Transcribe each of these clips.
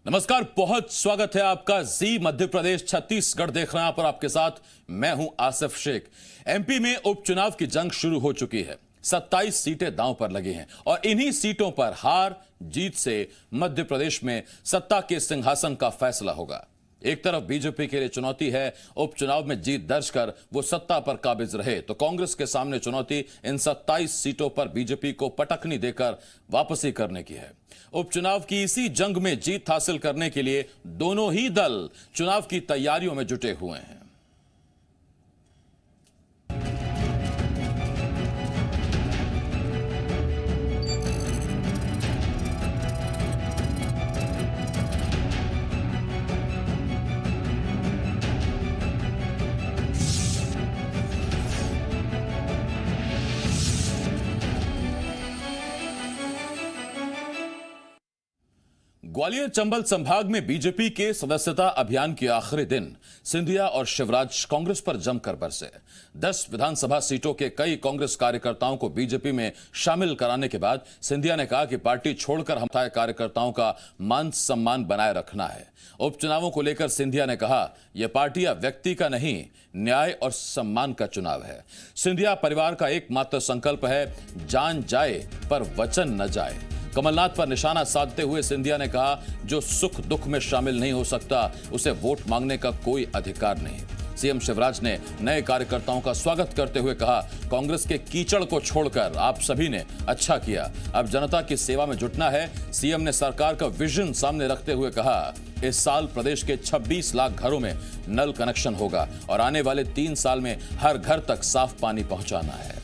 नमस्कार, बहुत स्वागत है आपका जी मध्य प्रदेश छत्तीसगढ़ देख रहे हैं पर आपके साथ मैं हूं आसिफ शेख। एमपी में उपचुनाव की जंग शुरू हो चुकी है। 27 सीटें दांव पर लगी हैं और इन्हीं सीटों पर हार जीत से मध्य प्रदेश में सत्ता के सिंहासन का फैसला होगा। एक तरफ बीजेपी के लिए चुनौती है उपचुनाव में जीत दर्ज कर वो सत्ता पर काबिज रहे, तो कांग्रेस के सामने चुनौती इन 27 सीटों पर बीजेपी को पटखनी देकर वापसी करने की है। उपचुनाव की इसी जंग में जीत हासिल करने के लिए दोनों ही दल चुनाव की तैयारियों में जुटे हुए हैं। ग्वालियर चंबल संभाग में बीजेपी के सदस्यता अभियान के आखिरी दिन सिंधिया और शिवराज कांग्रेस पर जमकर बरसे। 10 विधानसभा सीटों के कई कांग्रेस कार्यकर्ताओं को बीजेपी में शामिल कराने के बाद सिंधिया ने कहा कि पार्टी छोड़कर हम कार्यकर्ताओं का मान सम्मान बनाए रखना है। उपचुनावों को लेकर सिंधिया ने कहा, यह पार्टी या व्यक्ति का नहीं, न्याय और सम्मान का चुनाव है। सिंधिया परिवार का एकमात्र संकल्प है, जान जाए पर वचन न जाए। कमलनाथ पर निशाना साधते हुए सिंधिया ने कहा, जो सुख दुख में शामिल नहीं हो सकता उसे वोट मांगने का कोई अधिकार नहीं। सीएम शिवराज ने नए कार्यकर्ताओं का स्वागत करते हुए कहा, कांग्रेस के कीचड़ को छोड़कर आप सभी ने अच्छा किया, अब जनता की सेवा में जुटना है। सीएम ने सरकार का विजन सामने रखते हुए कहा, इस साल प्रदेश के 26 लाख घरों में नल कनेक्शन होगा और आने वाले 3 साल में हर घर तक साफ पानी पहुंचाना है।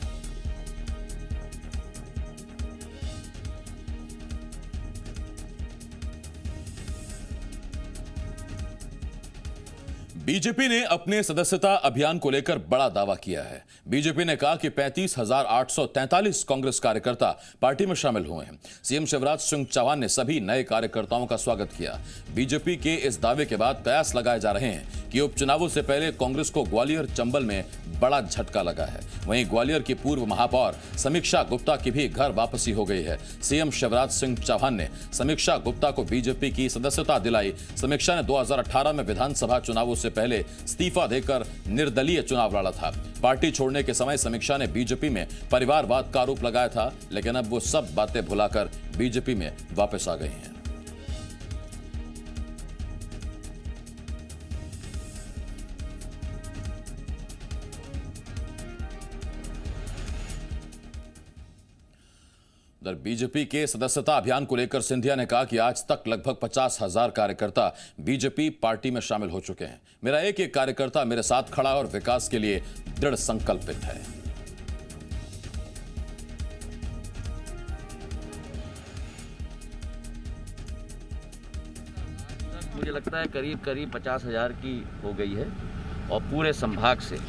बीजेपी ने अपने सदस्यता अभियान को लेकर बड़ा दावा किया है। बीजेपी ने कहा कि 35,843 कांग्रेस कार्यकर्ता पार्टी में शामिल हुए हैं। सीएम शिवराज सिंह चौहान ने सभी नए कार्यकर्ताओं का स्वागत किया। बीजेपी के इस दावे के बाद कयास लगाए जा रहे हैं कि उपचुनावों से पहले कांग्रेस को ग्वालियर चंबल में बड़ा झटका लगा है। वहीं ग्वालियर की पूर्व महापौर समीक्षा गुप्ता की भी घर वापसी हो गई है। सीएम शिवराज सिंह चौहान ने समीक्षा गुप्ता को बीजेपी की सदस्यता दिलाई। समीक्षा ने 2018 में विधानसभा चुनावों से पहले इस्तीफा देकर निर्दलीय चुनाव लड़ा था। पार्टी छोड़ने के समय समीक्षा ने बीजेपी में परिवारवाद का आरोप लगाया था, लेकिन अब वो सब बातें भुलाकर बीजेपी में वापस आ गई हैं। उधर बीजेपी के सदस्यता अभियान को लेकर सिंधिया ने कहा कि आज तक लगभग 50,000 कार्यकर्ता बीजेपी पार्टी में शामिल हो चुके हैं। मेरा एक एक कार्यकर्ता मेरे साथ खड़ा और विकास के लिए दृढ़ संकल्पित है। मुझे लगता है करीब 50,000 की हो गई है और पूरे संभाग से,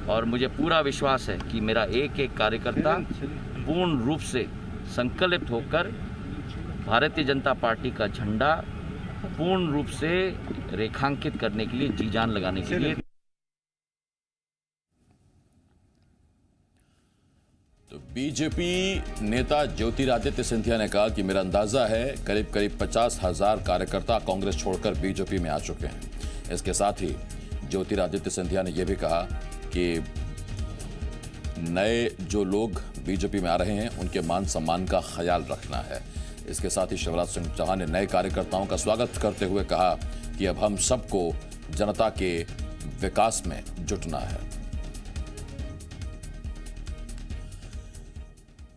और मुझे पूरा विश्वास है कि मेरा एक एक कार्यकर्ता पूर्ण रूप से संकल्पित होकर भारतीय जनता पार्टी का झंडा पूर्ण रूप से रेखांकित करने के लिए, जी जान लगाने के लिए। तो बीजेपी नेता ज्योतिरादित्य सिंधिया ने कहा कि मेरा अंदाजा है करीब 50,000 कार्यकर्ता कांग्रेस छोड़कर बीजेपी में आ चुके हैं। इसके साथ ही ज्योतिरादित्य सिंधिया ने यह भी कहा कि नए जो लोग बीजेपी में आ रहे हैं उनके मान सम्मान का ख्याल रखना है। इसके साथ ही शिवराज सिंह चौहान ने नए कार्यकर्ताओं का स्वागत करते हुए कहा कि अब हम सबको जनता के विकास में जुटना है।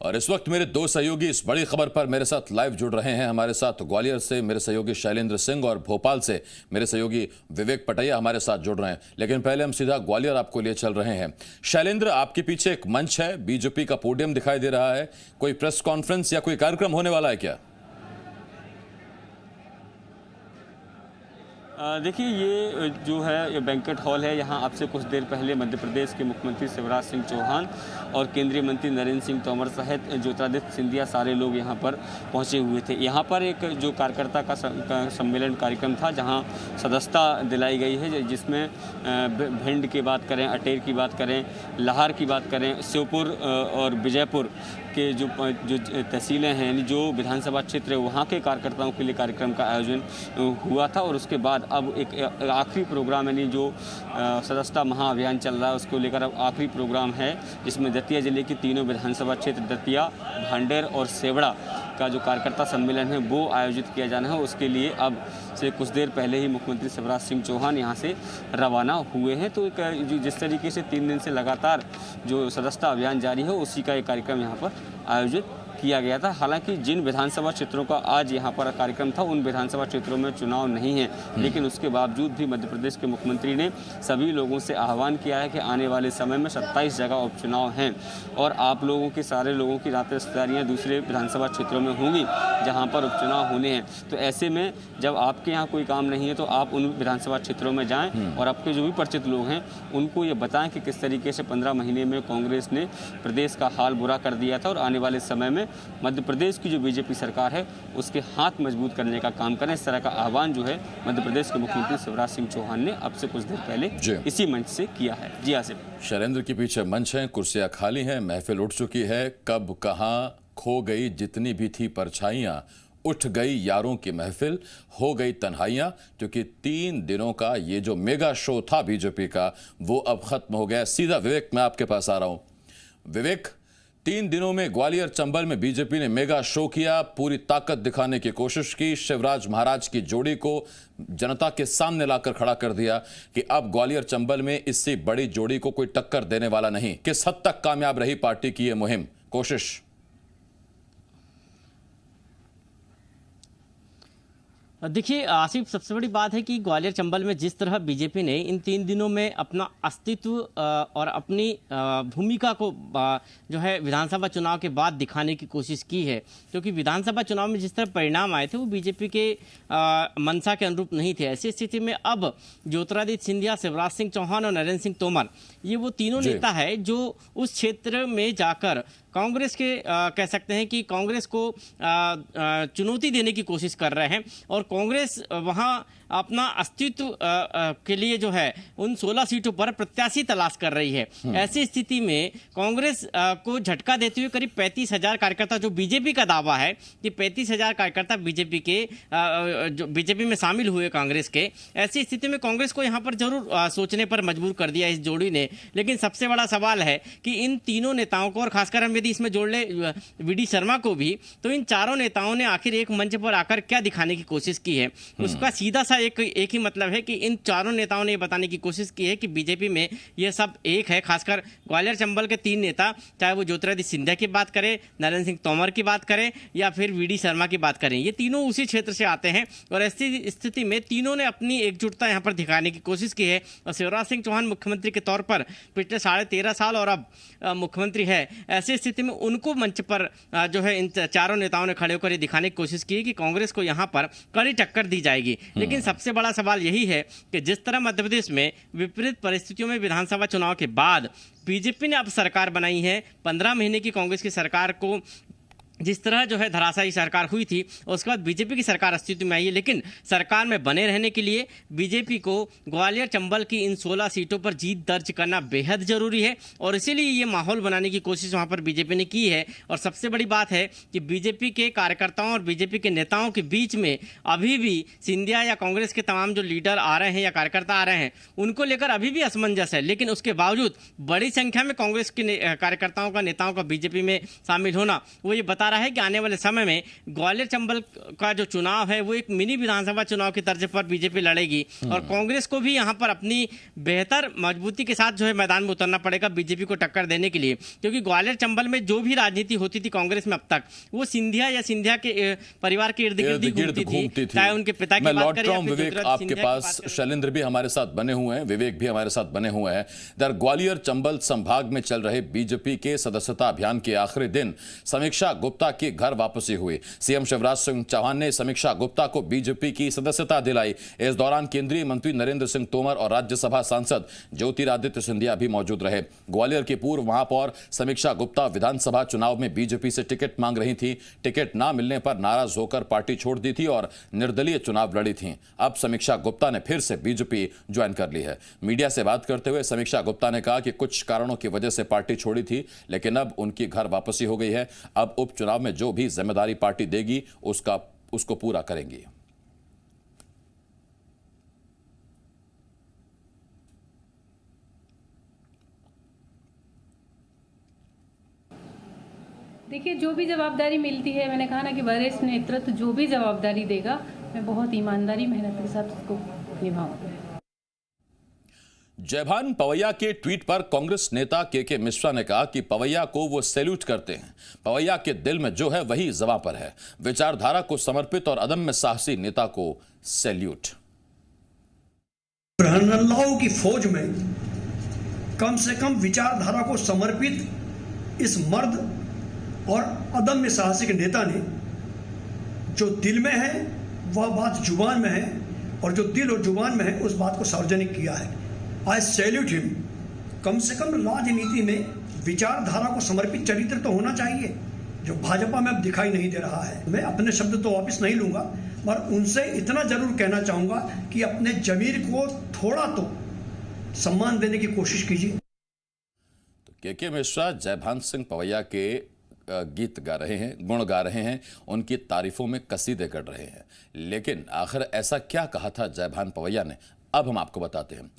और इस वक्त मेरे दो सहयोगी इस बड़ी खबर पर मेरे साथ लाइव जुड़ रहे हैं। हमारे साथ ग्वालियर से मेरे सहयोगी शैलेंद्र सिंह और भोपाल से मेरे सहयोगी विवेक पटैया हमारे साथ जुड़ रहे हैं। लेकिन पहले हम सीधा ग्वालियर आपको लिए चल रहे हैं। शैलेंद्र, आपके पीछे एक मंच है, बीजेपी का पोडियम दिखाई दे रहा है, कोई प्रेस कॉन्फ्रेंस या कोई कार्यक्रम होने वाला है क्या? देखिए, ये जो है ये बैंक्वेट हॉल है। यहाँ आपसे कुछ देर पहले मध्य प्रदेश के मुख्यमंत्री शिवराज सिंह चौहान और केंद्रीय मंत्री नरेंद्र सिंह तोमर सहित ज्योतिरादित्य सिंधिया सारे लोग यहाँ पर पहुँचे हुए थे। यहाँ पर एक जो कार्यकर्ता का सम्मेलन कार्यक्रम था, जहाँ सदस्यता दिलाई गई है, जिसमें भिंड की बात करें, अटेर की बात करें, लाहौर की बात करें, श्योपुर और विजयपुर के जो तहसीलें हैं, यानी जो विधानसभा क्षेत्र है, वहाँ के कार्यकर्ताओं के लिए कार्यक्रम का आयोजन हुआ था। और उसके बाद अब एक आखिरी प्रोग्राम, यानी जो सदस्यता महाअभियान चल रहा है, उसको लेकर अब आखिरी प्रोग्राम है, जिसमें दतिया जिले की तीनों विधानसभा क्षेत्र दतिया, भांडेर और सेवड़ा का जो कार्यकर्ता सम्मेलन है वो आयोजित किया जाना है। उसके लिए अब से कुछ देर पहले ही मुख्यमंत्री शिवराज सिंह चौहान यहाँ से रवाना हुए हैं। तो जिस तरीके से 3 दिन से लगातार जो सदस्यता अभियान जारी है, उसी का एक कार्यक्रम यहाँ पर आयोजित किया गया था। हालांकि जिन विधानसभा क्षेत्रों का आज यहाँ पर कार्यक्रम था, उन विधानसभा क्षेत्रों में चुनाव नहीं है, लेकिन उसके बावजूद भी मध्य प्रदेश के मुख्यमंत्री ने सभी लोगों से आह्वान किया है कि आने वाले समय में 27 जगह उपचुनाव हैं और आप लोगों की, सारे लोगों की रात रिश्तेदारियाँ दूसरे विधानसभा क्षेत्रों में होंगी जहाँ पर उपचुनाव होने हैं। तो ऐसे में जब आपके यहाँ कोई काम नहीं है तो आप उन विधानसभा क्षेत्रों में जाएँ और आपके जो भी परिचित लोग हैं उनको ये बताएं कि किस तरीके से 15 महीने में कांग्रेस ने प्रदेश का हाल बुरा कर दिया था और आने वाले समय में मध्य प्रदेश की जो बीजेपी सरकार है उसके हाथ मजबूत करने का काम करें। इस तरह का आह्वान जो है मध्य प्रदेश के मुख्यमंत्री शिवराज सिंह चौहान ने अब से कुछ देर पहले इसी मंच से किया है। जी आसिफ। शैलेंद्र के पीछे मंच है, कुर्सियां खाली हैं, महफिल उठ चुकी है। कब कहाँ खो गई जितनी भी थी परछाइयां, उठ गई यारों की महफिल, हो गई तन्हाइयां, क्योंकि 3 दिनों का ये जो मेगा शो था बीजेपी का, वो अब खत्म हो गया। सीधा विवेक, मैं आपके पास आ रहा हूं। विवेक, 3 दिनों में ग्वालियर चंबल में बीजेपी ने मेगा शो किया, पूरी ताकत दिखाने की कोशिश की, शिवराज महाराज की जोड़ी को जनता के सामने लाकर खड़ा कर दिया कि अब ग्वालियर चंबल में इससे बड़ी जोड़ी को कोई टक्कर देने वाला नहीं। किस हद तक कामयाब रही पार्टी की यह मुहिम, कोशिश? देखिए आसिफ, सबसे बड़ी बात है कि ग्वालियर चंबल में जिस तरह बीजेपी ने इन 3 दिनों में अपना अस्तित्व और अपनी भूमिका को जो है विधानसभा चुनाव के बाद दिखाने की कोशिश की है, क्योंकि विधानसभा चुनाव में जिस तरह परिणाम आए थे वो बीजेपी के मंशा के अनुरूप नहीं थे। ऐसी स्थिति में अब ज्योतिरादित्य सिंधिया, शिवराज सिंह चौहान और नरेंद्र सिंह तोमर, ये वो तीनों नेता है जो उस क्षेत्र में जाकर कांग्रेस के कह सकते हैं कि कांग्रेस को चुनौती देने की कोशिश कर रहे हैं और कांग्रेस वहां अपना अस्तित्व के लिए जो है उन 16 सीटों पर प्रत्याशी तलाश कर रही है। ऐसी स्थिति में कांग्रेस को झटका देते हुए करीब 35,000 कार्यकर्ता, जो बीजेपी का दावा है कि 35,000 कार्यकर्ता बीजेपी के जो बीजेपी में शामिल हुए कांग्रेस के, ऐसी स्थिति में कांग्रेस को यहाँ पर जरूर सोचने पर मजबूर कर दिया इस जोड़ी ने। लेकिन सबसे बड़ा सवाल है कि इन तीनों नेताओं को, और खासकर हम यदि इसमें जोड़ ले वी.डी. शर्मा को भी, तो इन चारों नेताओं ने आखिर एक मंच पर आकर क्या दिखाने की कोशिश की है। उसका सीधा सा एक ही मतलब है कि इन चारों नेताओं ने बताने की कोशिश की है कि बीजेपी में ये सब एक है। खासकर ग्वालियर चंबल के 3 नेता, चाहे वो ज्योतिरादित्य सिंधिया की बात करें, नरेंद्र सिंह तोमर की बात करें या फिर वी.डी. शर्मा की बात करें, ये तीनों उसी क्षेत्र से आते हैं और ऐसी स्थिति में तीनों ने अपनी एकजुटता यहाँ पर दिखाने की कोशिश की है। और शिवराज सिंह चौहान मुख्यमंत्री के तौर पर पिछले 13.5 साल और अब मुख्यमंत्री है, ऐसी स्थिति में उनको मंच पर जो है इन चारों नेताओं ने खड़े होकर ये दिखाने की कोशिश की कि कांग्रेस को यहाँ पर कड़ी टक्कर दी जाएगी। लेकिन सबसे बड़ा सवाल यही है कि जिस तरह मध्य प्रदेश में विपरीत परिस्थितियों में विधानसभा चुनाव के बाद बीजेपी ने अब सरकार बनाई है, 15 महीने की कांग्रेस की सरकार को जिस तरह जो है धराशायी सरकार हुई थी, उसके बाद बीजेपी की सरकार अस्तित्व में आई है। लेकिन सरकार में बने रहने के लिए बीजेपी को ग्वालियर चंबल की इन 16 सीटों पर जीत दर्ज करना बेहद जरूरी है और इसीलिए ये माहौल बनाने की कोशिश वहाँ पर बीजेपी ने की है। और सबसे बड़ी बात है कि बीजेपी के कार्यकर्ताओं और बीजेपी के नेताओं के बीच में अभी भी सिंधिया या कांग्रेस के तमाम जो लीडर आ रहे हैं या कार्यकर्ता आ रहे हैं, उनको लेकर अभी भी असमंजस है। लेकिन उसके बावजूद बड़ी संख्या में कांग्रेस के कार्यकर्ताओं का, नेताओं का बीजेपी में शामिल होना वो ये बता रहा है कि आने वाले समय में ग्वालियर चंबल का जो चुनाव है वो एक मिनी विधानसभा चुनाव की तर्ज पर बीजेपी लड़ेगी और कांग्रेस को भी यहां पर अपनी बेहतर मजबूती के साथ जो है मैदान में उतरना पड़ेगा बीजेपी को टक्कर देने के लिए। क्योंकि ग्वालियर चंबल में जो भी राजनीति होती थी कांग्रेस में अब तक, वो सिंधिया या सिंधिया के परिवार के इर्द गिर्द घूमती थी, चाहे उनके पिता की बात करें। विवेक आपके पास शैलेंद्र भी हमारे साथ बने हुए हैं, विवेक भी हमारे साथ बने हुए हैं। दर ग्वालियर चंबल संभाग में चल रहे बीजेपी के सदस्यता अभियान के आखिरी दिन समीक्षा गुप्ता गुप्ता की घर वापसी हुई। सीएम शिवराज सिंह चौहान ने समीक्षा गुप्ता को बीजेपी की सदस्यता दिलाई। इस दौरान केंद्रीय मंत्री नरेंद्र सिंह तोमर और राज्यसभा सांसद ज्योतिरादित्य सिंधिया भी मौजूद रहे। ग्वालियर की पूर्व महापौर समीक्षा गुप्ता विधानसभा चुनाव में बीजेपी से टिकट मांग रही थी। टिकट न मिलने पर नाराज होकर पार्टी छोड़ दी थी और निर्दलीय चुनाव लड़ी थी। अब समीक्षा गुप्ता ने फिर से बीजेपी ज्वाइन कर ली है। मीडिया से बात करते हुए समीक्षा गुप्ता ने कहा कि कुछ कारणों की वजह से पार्टी छोड़ी थी, लेकिन अब उनकी घर वापसी हो गई है। अब उपचुनाव में जो भी जिम्मेदारी पार्टी देगी उसको पूरा करेंगी। देखिए, जो भी जवाबदारी मिलती है, मैंने कहा ना कि वरिष्ठ नेतृत्व जो भी जवाबदारी देगा, मैं बहुत ईमानदारी मेहनत के साथ उसको निभाऊंगा। जयभान पवैया के ट्वीट पर कांग्रेस नेता के मिश्रा ने कहा कि पवैया को वो सैल्यूट करते हैं। पवैया के दिल में जो है वही ज़बां पर है। विचारधारा को समर्पित और अदम्य साहसी नेता को सैल्यूट। ब्रहनल्लाहों की फौज में कम से कम विचारधारा को समर्पित इस मर्द और अदम्य साहसिक नेता ने जो दिल में है वह बात जुबान में है, और जो दिल और जुबान में है उस बात को सार्वजनिक किया है। आई सैल्यूट हिम। कम से कम राजनीति में विचारधारा को समर्पित चरित्र तो होना चाहिए, जो भाजपा में अब दिखाई नहीं दे रहा है। मैं अपने शब्द तो वापस नहीं लूंगा, पर उनसे इतना जरूर कहना चाहूंगा कि अपने जमीर को थोड़ा तो सम्मान देने की कोशिश कीजिए। तो के मिश्रा जयभान सिंह पवैया के गीत गा रहे हैं, गुण गा रहे हैं, उनकी तारीफों में कसीदे कर रहे हैं। लेकिन आखिर ऐसा क्या कहा था जयभान पवैया ने, अब हम आपको बताते हैं।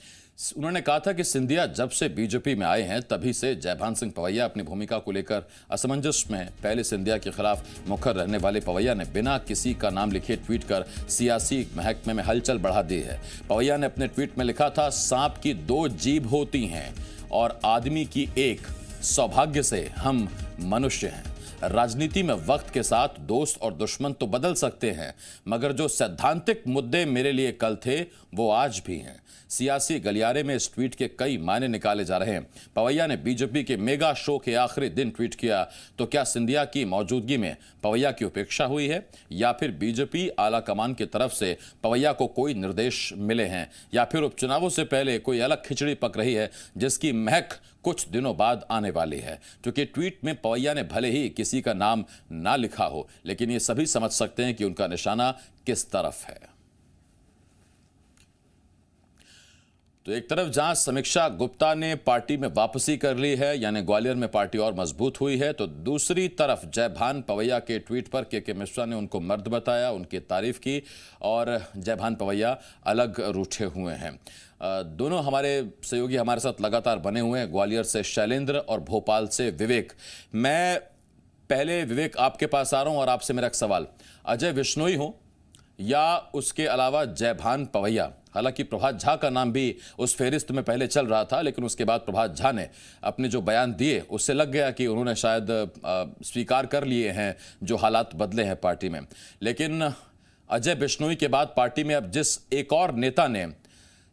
उन्होंने कहा था कि सिंधिया जब से बीजेपी में आए हैं तभी से जयभान सिंह पवैया अपनी भूमिका को लेकर असमंजस में। पहले सिंधिया के खिलाफ मुखर रहने वाले पवैया ने बिना किसी का नाम लिखे ट्वीट कर सियासी महकमे में हलचल बढ़ा दी है। पवैया ने अपने ट्वीट में लिखा था, सांप की 2 जीभ होती हैं और आदमी की एक। सौभाग्य से हम मनुष्य हैं। राजनीति में वक्त के साथ दोस्त और दुश्मन तो बदल सकते हैं, मगर जो सैद्धांतिक मुद्दे मेरे लिए कल थे वो आज भी हैं। सियासी गलियारे में इस ट्वीट के कई मायने निकाले जा रहे हैं। पवैया ने बीजेपी के मेगा शो के आखिरी दिन ट्वीट किया, तो क्या सिंधिया की मौजूदगी में पवैया की उपेक्षा हुई है, या फिर बीजेपी आला कमान की तरफ से पवैया को कोई निर्देश मिले हैं, या फिर उपचुनावों से पहले कोई अलग खिचड़ी पक रही है जिसकी महक कुछ दिनों बाद आने वाली है। क्योंकि ट्वीट में पवैया ने भले ही किसी का नाम ना लिखा हो, लेकिन ये सभी समझ सकते हैं कि उनका निशाना किस तरफ है। तो एक तरफ जहां समीक्षा गुप्ता ने पार्टी में वापसी कर ली है, यानी ग्वालियर में पार्टी और मजबूत हुई है, तो दूसरी तरफ जयभान पवैया के ट्वीट पर के मिश्रा ने उनको मर्द बताया, उनकी तारीफ की, और जयभान पवैया अलग रूठे हुए हैं। दोनों हमारे सहयोगी हमारे साथ लगातार बने हुए हैं, ग्वालियर से शैलेंद्र और भोपाल से विवेक। मैं पहले विवेक आपके पास आ रहा हूं और आपसे मेरा एक सवाल, अजय बिश्नोई हो या उसके अलावा जयभान पवैया? हालांकि प्रभात झा का नाम भी उस फेरिस्त में पहले चल रहा था, लेकिन उसके बाद प्रभात झा ने अपने जो बयान दिए उससे लग गया कि उन्होंने शायद स्वीकार कर लिए हैं जो हालात बदले हैं पार्टी में। लेकिन अजय बिश्नोई के बाद पार्टी में अब जिस एक और नेता ने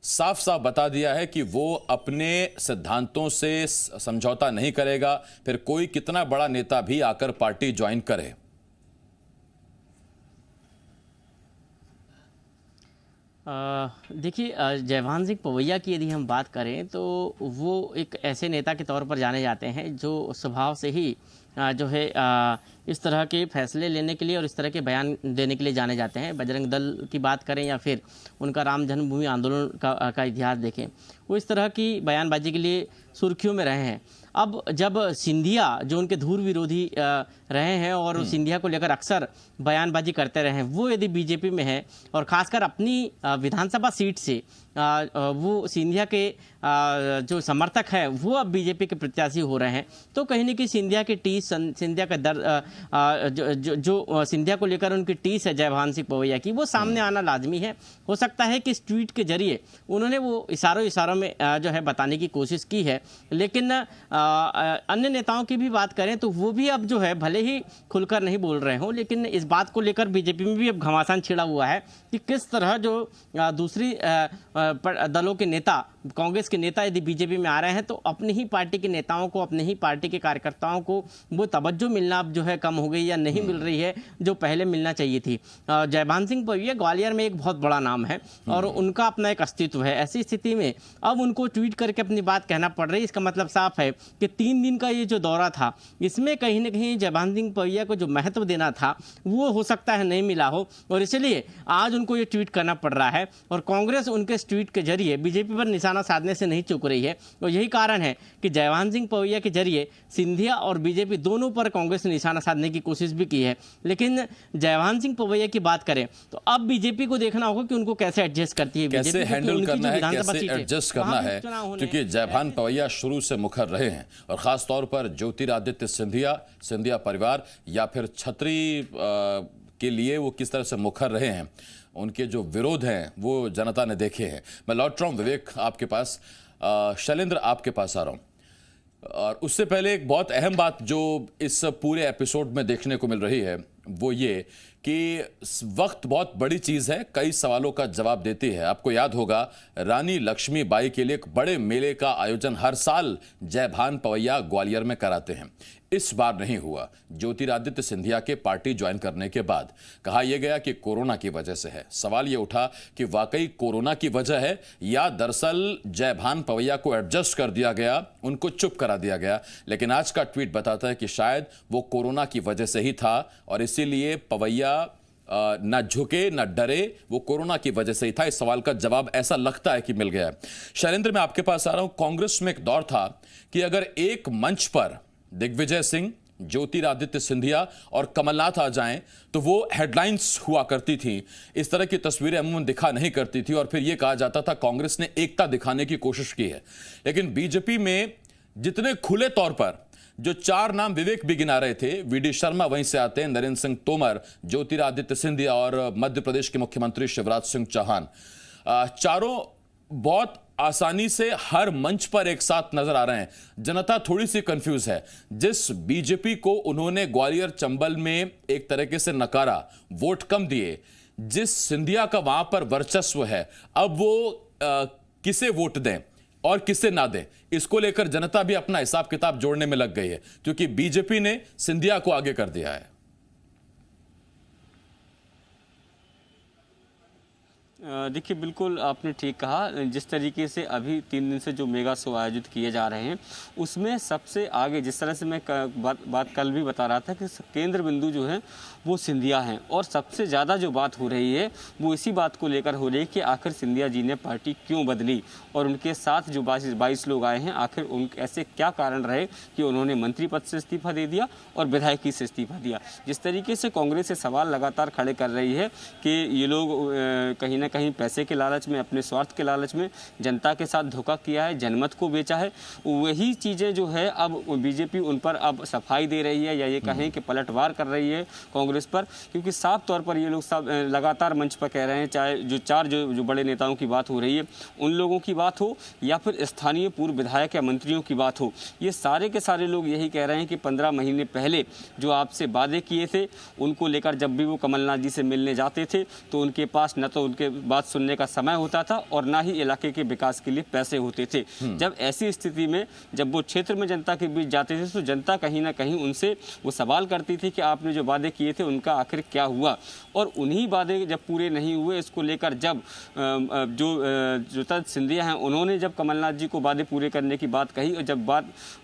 साफ साफ बता दिया है कि वो अपने सिद्धांतों से समझौता नहीं करेगा, फिर कोई कितना बड़ा नेता भी आकर पार्टी ज्वाइन करे। देखिए, जयभान सिंह पवैया की यदि हम बात करें तो वो एक ऐसे नेता के तौर पर जाने जाते हैं जो स्वभाव से ही जो है इस तरह के फैसले लेने के लिए और इस तरह के बयान देने के लिए जाने जाते हैं। बजरंग दल की बात करें या फिर उनका राम जन्मभूमि आंदोलन का इतिहास देखें, वो इस तरह की बयानबाजी के लिए सुर्खियों में रहे हैं। अब जब सिंधिया जो उनके धूर विरोधी रहे हैं और सिंधिया को लेकर अक्सर बयानबाजी करते रहे हैं, वो यदि बीजेपी में है और ख़ासकर अपनी विधानसभा सीट से वो सिंधिया के जो समर्थक है वो अब बीजेपी के प्रत्याशी हो रहे हैं, तो कहीं न कहीं सिंधिया की टीस, सिंधिया का जो सिंधिया को लेकर उनकी टीस है जयभान सिंह पवैया की, वो सामने आना लाजमी है। हो सकता है कि इस ट्वीट के जरिए उन्होंने वो इशारों में जो है बताने की कोशिश की है, लेकिन अन्य नेताओं की भी बात करें तो वो भी अब जो है भले ही खुलकर नहीं बोल रहे हों, लेकिन इस बात को लेकर बीजेपी में भी अब घमासान छिड़ा हुआ है कि किस तरह जो दूसरी दलों के नेता कांग्रेस के नेता यदि बीजेपी में आ रहे हैं तो अपनी ही पार्टी के नेताओं को, अपने ही पार्टी के कार्यकर्ताओं को वो तवज्जो मिलना अब जो है कम हो गई या नहीं मिल रही है जो पहले मिलना चाहिए थी। जयभान सिंह पविया ग्वालियर में एक बहुत बड़ा नाम है और उनका अपना एक अस्तित्व है। ऐसी स्थिति में अब उनको ट्वीट करके अपनी बात कहना पड़ रही है। इसका मतलब साफ है कि 3 दिन का ये जो दौरा था इसमें कहीं ना कहीं जयभान सिंह पविया को जो महत्व देना था वो हो सकता है नहीं मिला हो और इसलिए आज उनको ये ट्वीट करना पड़ रहा है। और कांग्रेस उनके इस ट्वीट के जरिए बीजेपी पर निशाना साधने से नहीं चूक रही है और यही कारण है कि जयभान सिंह पविया के जरिए सिंधिया और बीजेपी दोनों पर कांग्रेस ने निशाना साधने की कोशिश भी की है। लेकिन जयभान सिंह पविया की बात करें तो अब बीजेपी को देखना होगा कि उनको कैसे एडजस्ट करती है, कैसे हैंडल करना है, कैसे एडजस्ट करना है, क्योंकि जयभान पविया शुरू से मुखर रहे हैं और खास तौर पर ज्योतिरादित्य सिंधिया परिवार या फिर छतरी के लिए वो किस तरह से मुखर रहे हैं, उनके जो विरोध हैं वो जनता ने देखे हैं। मैं लौट रहा हूँ विवेक आपके पास, शैलेंद्र आपके पास आ रहा हूँ। और उससे पहले एक बहुत अहम बात जो इस पूरे एपिसोड में देखने को मिल रही है वो ये कि वक्त बहुत बड़ी चीज़ है, कई सवालों का जवाब देती है। आपको याद होगा रानी लक्ष्मीबाई के लिए एक बड़े मेले का आयोजन हर साल जयभान पविया ग्वालियर में कराते हैं। इस बार नहीं हुआ। ज्योतिरादित्य सिंधिया के पार्टी ज्वाइन करने के बाद कहा यह गया कि कोरोना की वजह से है। सवाल यह उठा कि वाकई कोरोना की वजह है या दरअसल जयभान पविया को एडजस्ट कर दिया गया, उनको चुप करा दिया गया। लेकिन आज का ट्वीट बताता है कि शायद वो कोरोना की वजह से ही था और इसीलिए पविया न झुके न डरे, वो कोरोना की वजह से ही था। इस सवाल का जवाब ऐसा लगता है कि मिल गया है। शैलेंद्र, मैं आपके पास आ रहा हूं। कांग्रेस में एक दौर था कि अगर एक मंच पर दिग्विजय सिंह, ज्योतिरादित्य सिंधिया और कमलनाथ आ जाएं तो वो हेडलाइंस हुआ करती थी। इस तरह की तस्वीरें अमूमन दिखा नहीं करती थी और फिर यह कहा जाता था कांग्रेस ने एकता दिखाने की कोशिश की है। लेकिन बीजेपी में जितने खुले तौर पर जो 4 नाम विवेक भी गिना रहे थे, वीडी शर्मा वहीं से आते हैं, नरेंद्र सिंह तोमर, ज्योतिरादित्य सिंधिया और मध्य प्रदेश के मुख्यमंत्री शिवराज सिंह चौहान, चारों बहुत आसानी से हर मंच पर एक साथ नजर आ रहे हैं। जनता थोड़ी सी कंफ्यूज है। जिस बीजेपी को उन्होंने ग्वालियर चंबल में एक तरीके से नकारा, वोट कम दिए, जिस सिंधिया का वहां पर वर्चस्व है, अब वो किसे वोट दें और किसे ना दें, इसको लेकर जनता भी अपना हिसाब किताब जोड़ने में लग गई है, क्योंकि बीजेपी ने सिंधिया को आगे कर दिया है। देखिए, बिल्कुल आपने ठीक कहा। जिस तरीके से अभी 3 दिन से जो मेगा शो आयोजित किए जा रहे हैं उसमें सबसे आगे, जिस तरह से मैं बात कल भी बता रहा था कि केंद्र बिंदु जो है वो सिंधिया हैं और सबसे ज़्यादा जो बात हो रही है वो इसी बात को लेकर हो रही है कि आखिर सिंधिया जी ने पार्टी क्यों बदली और उनके साथ जो 22 लोग आए हैं आखिर उन ऐसे क्या कारण रहे कि उन्होंने मंत्री पद से इस्तीफा दे दिया और विधायकी से इस्तीफा दिया। जिस तरीके से कांग्रेस से सवाल लगातार खड़े कर रही है कि ये लोग कहीं ना कहीं पैसे के लालच में, अपने स्वार्थ के लालच में जनता के साथ धोखा किया है, जनमत को बेचा है, वही चीज़ें जो है अब बीजेपी उन पर अब सफाई दे रही है या ये कहें कि पलटवार कर रही है कांग्रेस पर, क्योंकि साफ तौर पर ये लोग सब लगातार मंच पर कह रहे हैं, चाहे जो 4 जो बड़े नेताओं की बात हो रही है उन लोगों की बात हो या फिर स्थानीय पूर्व विधायक या मंत्रियों की बात हो, ये सारे के सारे लोग यही कह रहे हैं कि 15 महीने पहले जो आपसे वादे किए थे उनको लेकर जब भी वो कमलनाथ जी से मिलने जाते थे तो उनके पास न तो उनके बात सुनने का समय होता था और ना ही इलाके के विकास के लिए पैसे होते थे। जब ऐसी स्थिति में जब वो क्षेत्र में जनता के बीच जाते थे तो जनता कहीं ना कहीं उनसे वो सवाल करती थी कि आपने जो वादे किए थे उनका आखिर क्या हुआ, और उन्हीं वादे जब पूरे नहीं हुए इसको लेकर जब जो सिंधिया हैं उन्होंने जब कमलनाथ जी को वादे पूरे करने की बात कही और जब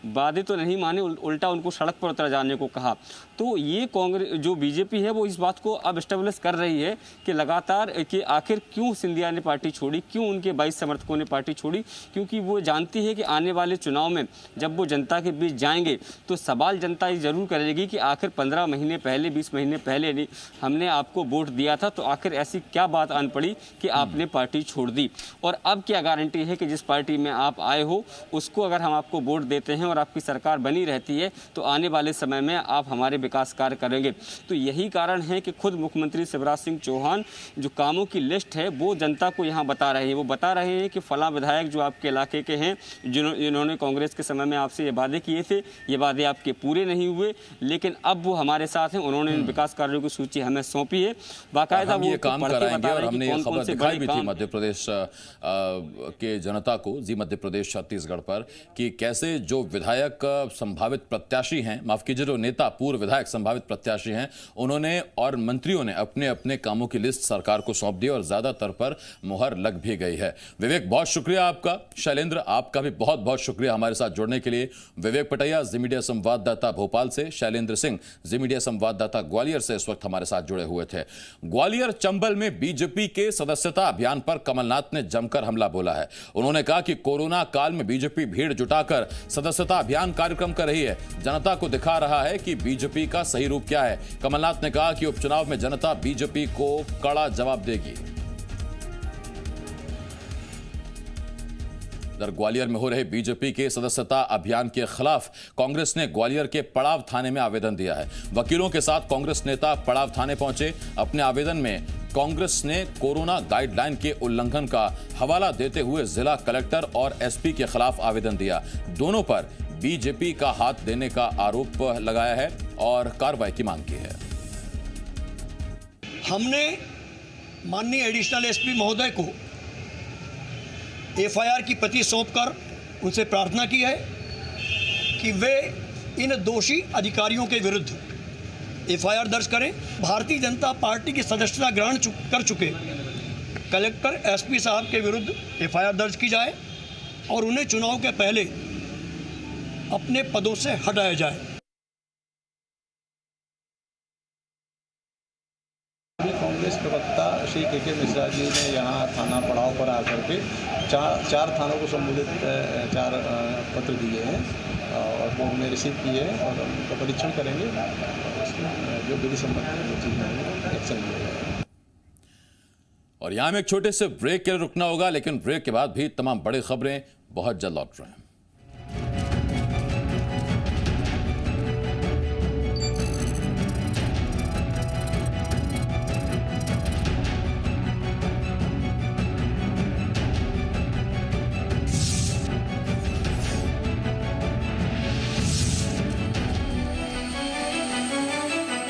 वादे तो नहीं माने, उल्टा उनको सड़क पर उतर जाने को कहा, तो ये कांग्रेस जो बीजेपी है वो इस बात को अब एस्टेब्लिश कर रही है कि लगातार कि आखिर क्यों सिंधिया ने पार्टी छोड़ी, क्यों उनके 22 समर्थकों ने पार्टी छोड़ी, क्योंकि वो जानती है कि आने वाले चुनाव में जब वो जनता के बीच जाएंगे तो सवाल जनता ये जरूर करेगी कि आखिर 15 महीने पहले, 20 महीने पहले नहीं हमने आपको वोट दिया था, तो आखिर ऐसी क्या बात आन पड़ी कि आपने पार्टी छोड़ दी, और अब क्या गारंटी है कि जिस पार्टी में आप आए हो उसको अगर हम आपको वोट देते हैं और आपकी सरकार बनी रहती है तो आने वाले समय में आप हमारे विकास कार्य करेंगे। तो यही कारण है कि खुद मुख्यमंत्री शिवराज सिंह चौहान जो कामों की लिस्ट प्रोजेक्ट है वो जनता को यहाँ बता रहे हैं। वो बता रहे हैं कि फला विधायक जो आपके इलाके के हैं, जिन्होंने कांग्रेस के समय में आपसे ये वादे किए थे, ये वादे आपके पूरे नहीं हुए, लेकिन अब वो हमारे साथ हैं। उन्होंने विकास कार्यों की सूची हमें सौंपी है, बाकायदा वो काम कराएंगे। और हमने ये खबर दिखाई भी थी मध्य प्रदेश के जनता को, जी मध्य प्रदेश छत्तीसगढ़ पर, कि कैसे जो विधायक संभावित प्रत्याशी हैं, माफ कीजिए जो नेता पूर्व विधायक संभावित प्रत्याशी हैं, उन्होंने और मंत्रियों ने अपने अपने कामों की लिस्ट सरकार को सौंप दी और ज्यादातर पर मुहर लग भी गई है। विवेक, बहुत शुक्रिया आपका। शैलेंद्र, आपका भी बहुत बहुत शुक्रिया हमारे साथ जुड़ने के लिए। विवेक पटैया, जी मीडिया संवाददाता भोपाल से, शैलेंद्र सिंह, जी मीडिया संवाददाता ग्वालियर से इस वक्त हमारे साथ जुड़े हुए थे। ग्वालियर चंबल में बीजेपी के सदस्यता अभियान पर कमलनाथ ने जमकर हमला बोला है। उन्होंने कहा कि कोरोना काल में बीजेपी भीड़ जुटाकर सदस्यता अभियान कार्यक्रम कर रही है, जनता को दिखा रहा है कि बीजेपी का सही रूप क्या है। कमलनाथ ने कहा कि उपचुनाव में जनता बीजेपी को कड़ा जवाब देगी। ग्वालियर में हो रहे बीजेपी के सदस्यता अभियान के खिलाफ कांग्रेस ने ग्वालियर के पड़ाव थाने में आवेदन दिया है। वकीलों के साथ कांग्रेस नेता पड़ाव थाने पहुंचे। अपने आवेदन में कांग्रेस ने कोरोना गाइडलाइन के उल्लंघन का हवाला देते हुए जिला कलेक्टर और एसपी के खिलाफ आवेदन दिया। दोनों पर बीजेपी का हाथ देने का आरोप लगाया है और कार्रवाई की मांग की है। हमने माननीय एडिशनल एसपी महोदय को एफआईआर की प्रति सौंपकर उनसे प्रार्थना की है कि वे इन दोषी अधिकारियों के विरुद्ध एफआईआर दर्ज करें। भारतीय जनता पार्टी की सदस्यता ग्रहण कर चुके कलेक्टर एसपी साहब के विरुद्ध एफआईआर दर्ज की जाए और उन्हें चुनाव के पहले अपने पदों से हटाया जाए। कांग्रेस प्रवक्ता श्री के मिश्रा जी ने यहाँ थाना पड़ाव पर आकर के चार थानों को संबोधित 4 पत्र दिए हैं और वो हमने रिसीव किए हैं और उनका परीक्षण करेंगे। जो विधि सम्मत चीज़ है एक्शन लिया। और यहाँ में एक छोटे से ब्रेक के लिए रुकना होगा, लेकिन ब्रेक के बाद भी तमाम बड़ी खबरें बहुत जल्द लौट रहे हैं।